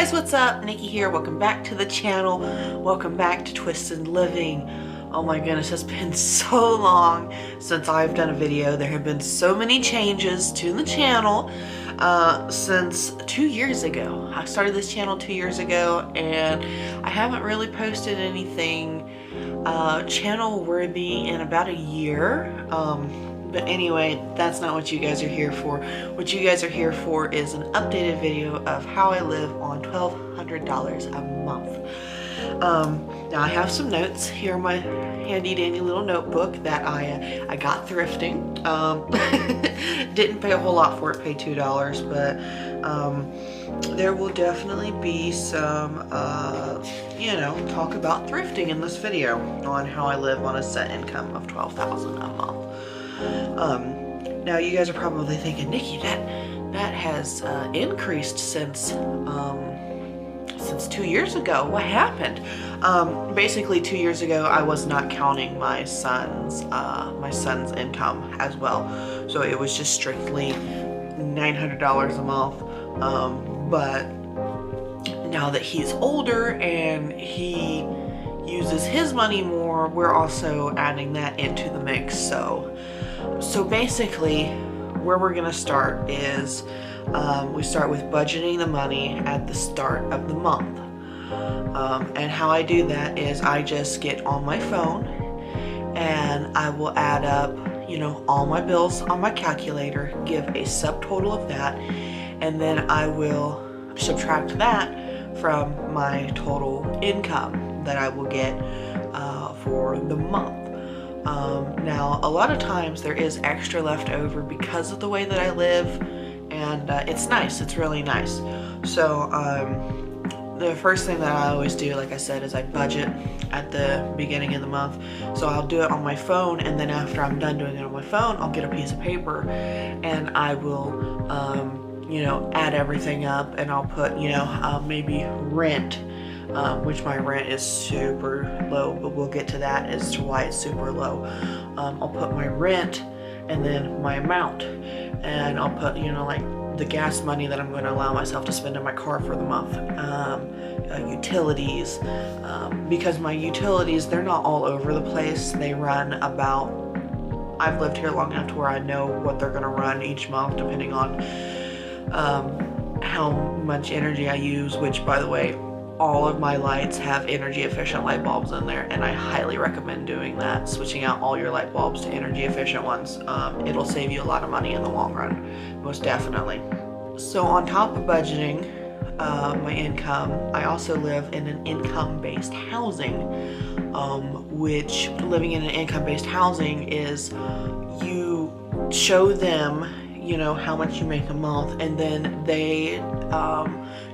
guys, what's up? Nikki here. Welcome back to the channel. Welcome back to Twisted Living. Oh my goodness, it's been so long since I've done a video. There have been so many changes to the channel since 2 years ago. I started this channel 2 years ago and I haven't really posted anything channel worthy in about a year. But anyway, that's not what you guys are here for. What you guys are here for is an updated video of how I live on $1,200 a month. Now I have some notes here in my handy dandy little notebook that I got thrifting. Didn't pay a whole lot for it, paid $2, but there will definitely be some, you know, talk about thrifting in this video on how I live on a set income of $12,000 a month. Now you guys are probably thinking, Nikki, that has increased since 2 years ago. What happened? Basically 2 years ago I was not counting my son's income as well, so it was just strictly $900 a month. But now that he's older and he uses his money more, we're also adding that into the mix. So basically where we're gonna start is we start with budgeting the money at the start of the month. And how I do that is I just get on my phone and I will add up, you know, all my bills on my calculator, give a subtotal of that, and then I will subtract that from my total income that I will get for the month. Now a lot of times there is extra left over because of the way that I live, and it's nice, it's really nice. So the first thing that I always do, like I said, is I budget at the beginning of the month. So I'll do it on my phone, and then after I'm done doing it on my phone, I'll get a piece of paper and I will you know, add everything up, and I'll put, you know, maybe rent, which my rent is super low, but we'll get to that as to why it's super low. I'll put my rent and then my amount, and I'll put, you know, like the gas money that I'm going to allow myself to spend in my car for the month, utilities, because my utilities, they're not all over the place. They run about, I've lived here long enough to where I know what they're going to run each month depending on how much energy I use, which, by the way, all of my lights have energy efficient light bulbs in there, and I highly recommend doing that, switching out all your light bulbs to energy efficient ones. It'll save you a lot of money in the long run, most definitely. So on top of budgeting my income, I also live in an income-based housing, which living in an income-based housing is you show them, you know, how much you make a month, and then they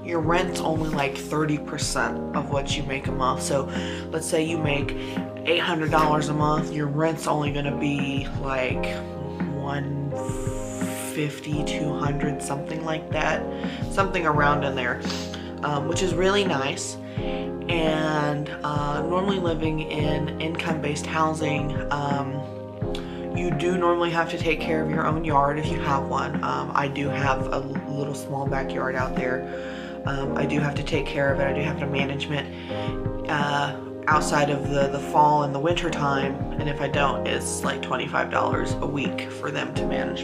your rent's only like 30% of what you make a month. So let's say you make $800 a month, your rent's only gonna be like $150, $200, something like that, something around in there, which is really nice. And normally living in income-based housing, you do normally have to take care of your own yard if you have one. I do have a little small backyard out there. I do have to take care of it. I do have to manage it outside of the fall and the winter time, and if I don't, it's like $25 a week for them to manage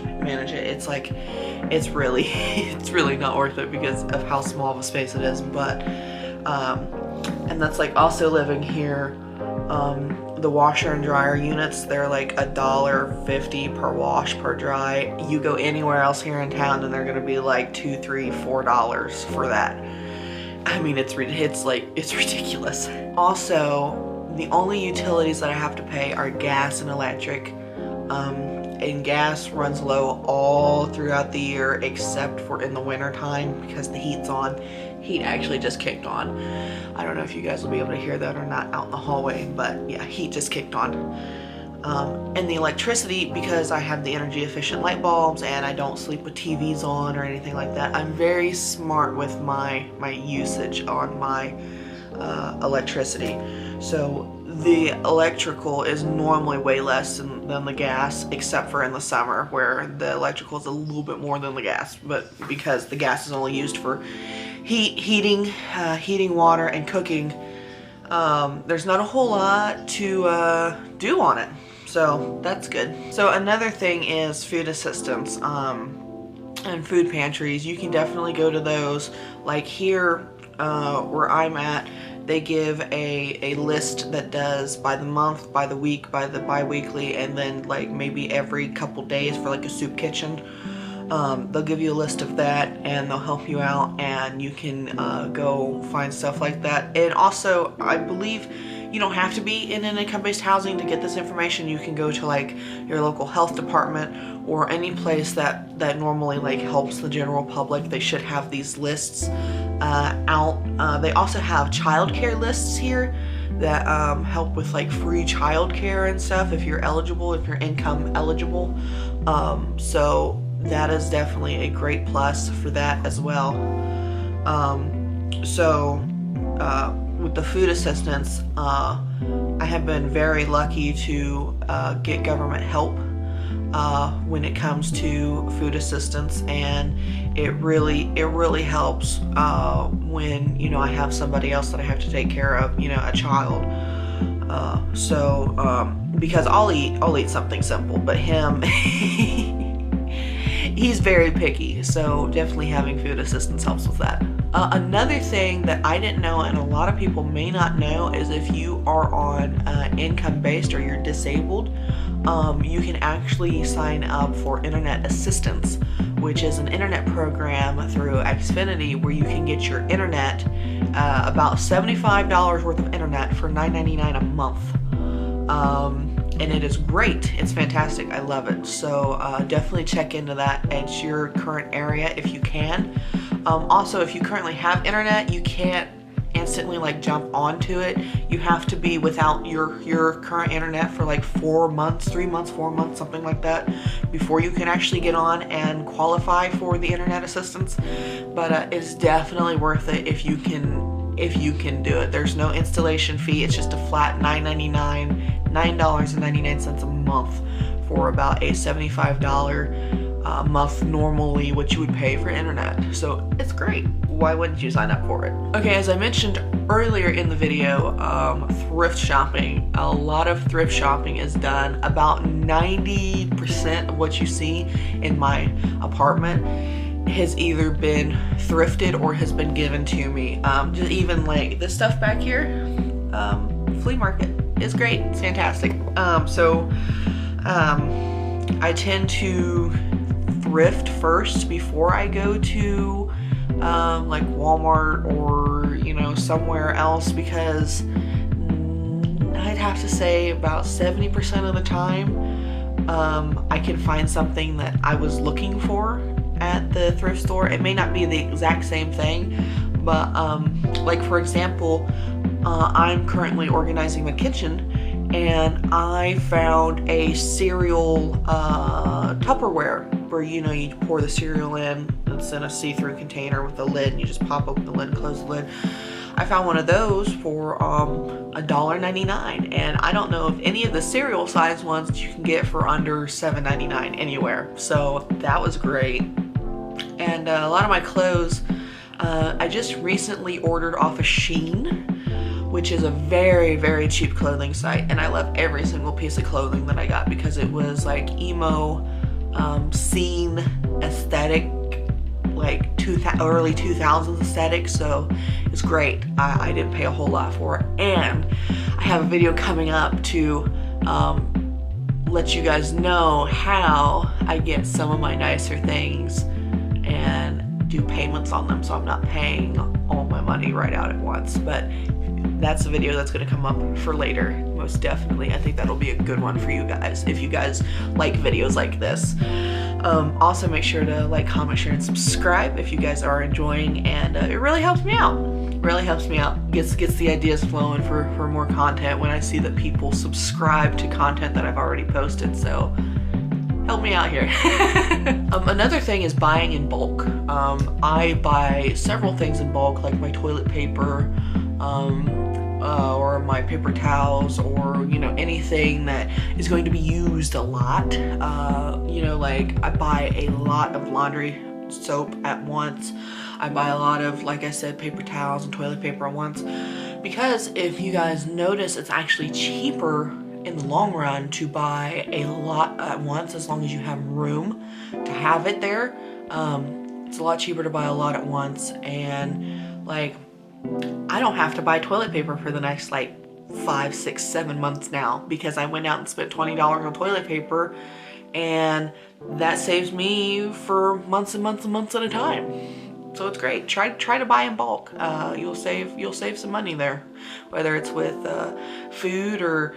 it. It's like, it's really not worth it because of how small of a space it is. But and that's like also living here. The washer and dryer units, they're like $1.50 per wash per dry. You go anywhere else here in town and they're gonna be like $2, $3, $4 for that. I mean, it's ridiculous. Also, the only utilities that I have to pay are gas and electric. And gas runs low all throughout the year except for in the winter time because the heat's on. Heat actually just kicked on. I don't know if you guys will be able to hear that or not out in the hallway, but yeah, heat just kicked on. And the electricity, because I have the energy efficient light bulbs and I don't sleep with TVs on or anything like that, I'm very smart with my usage on my electricity. So the electrical is normally way less than the gas, except for in the summer where the electrical is a little bit more than the gas, but because the gas is only used for heating water, and cooking. There's not a whole lot to do on it, so that's good. So another thing is food assistance and food pantries. You can definitely go to those. Like here where I'm at, they give a list that does by the month, by the week, by the bi-weekly, and then like maybe every couple days for like a soup kitchen. They'll give you a list of that and they'll help you out, and you can go find stuff like that. And also, I believe you don't have to be in an income-based housing to get this information. You can go to like your local health department or any place that normally like helps the general public. They should have these lists out. They also have childcare lists here that help with like free childcare and stuff if you're eligible, if you're income eligible. So that is definitely a great plus for that as well. With the food assistance, I have been very lucky to get government help when it comes to food assistance, and it really helps when, you know, I have somebody else that I have to take care of, you know, a child. Because I'll eat something simple, but him he's very picky, so definitely having food assistance helps with that. Another thing that I didn't know, and a lot of people may not know, is if you are on income-based or you're disabled, you can actually sign up for internet assistance, which is an internet program through Xfinity where you can get your internet, about $75 worth of internet for $9.99 a month. And it is great. It's fantastic. I love it. So definitely check into that at your current area if you can. Also, if you currently have internet, you can't instantly like jump onto it. You have to be without your current internet for like 4 months, 3 months, 4 months, something like that, before you can actually get on and qualify for the internet assistance. But it's definitely worth it if you can do it. There's no installation fee. It's just a flat $9.99 a month for about a $75 month normally what you would pay for internet. So it's great. Why wouldn't you sign up for it? Okay, as I mentioned earlier in the video, thrift shopping. A lot of thrift shopping is done. About 90% of what you see in my apartment has either been thrifted or has been given to me. Just even like this stuff back here, flea market is great. It's fantastic. I tend to thrift first before I go to like Walmart or, you know, somewhere else, because I'd have to say about 70% of the time I can find something that I was looking for at the thrift store. It may not be the exact same thing, but like for example, I'm currently organizing my kitchen, and I found a cereal Tupperware where, you know, you pour the cereal in. It's in a see-through container with a lid, and you just pop open the lid and close the lid. I found one of those for $1.99, and I don't know of any of the cereal size ones that you can get for under $7.99 anywhere. So that was great. And a lot of my clothes, I just recently ordered off of Shein, which is a very, very cheap clothing site. And I love every single piece of clothing that I got because it was like emo, scene aesthetic, like early 2000s aesthetic. So it's great. I didn't pay a whole lot for it. And I have a video coming up to let you guys know how I get some of my nicer things and do payments on them, so I'm not paying all my money right out at once. But that's a video that's going to come up for later, most definitely. I think that'll be a good one for you guys if you guys like videos like this. Also make sure to like, comment, share, and subscribe if you guys are enjoying, and it really helps me out. Really helps me out. Gets the ideas flowing for more content when I see that people subscribe to content that I've already posted. So help me out here. Another thing is buying in bulk. I buy several things in bulk, like my toilet paper, or my paper towels, or, you know, anything that is going to be used a lot. You know, like I buy a lot of laundry soap at once. I buy a lot of, like I said, paper towels and toilet paper at once, because if you guys notice, it's actually cheaper in the long run to buy a lot at once, as long as you have room to have it there. It's a lot cheaper to buy a lot at once, and like, I don't have to buy toilet paper for the next like 5, 6, 7 months now, because I went out and spent $20 on toilet paper, and that saves me for months and months and months at a time. So it's great. Try to buy in bulk. You'll save some money there, whether it's with food or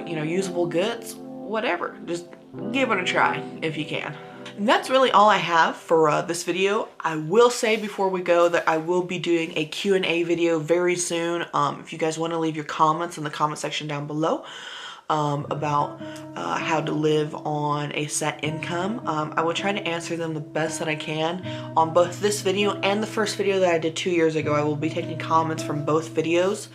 you know, usable goods, whatever. Just give it a try if you can. And that's really all I have for this video. I will say before we go that I will be doing a Q&A video very soon. If you guys want to leave your comments in the comment section down below about how to live on a set income, I will try to answer them the best that I can on both this video and the first video that I did 2 years ago. I will be taking comments from both videos.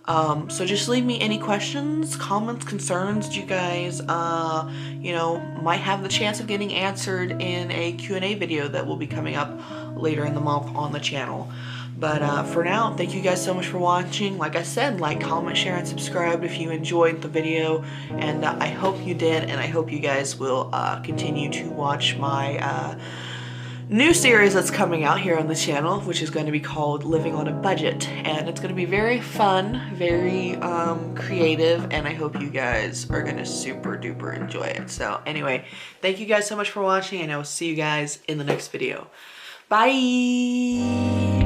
So just leave me any questions, comments, concerns you guys, you know, might have the chance of getting answered in a Q&A video that will be coming up later in the month on the channel. But for now, thank you guys so much for watching. Like I said, like, comment, share, and subscribe if you enjoyed the video. And I hope you did, and I hope you guys will continue to watch my new series that's coming out here on the channel, which is going to be called Living on a Budget, and it's going to be very fun, very creative, and I hope you guys are going to super duper enjoy it. So anyway, thank you guys so much for watching, and I will see you guys in the next video. Bye!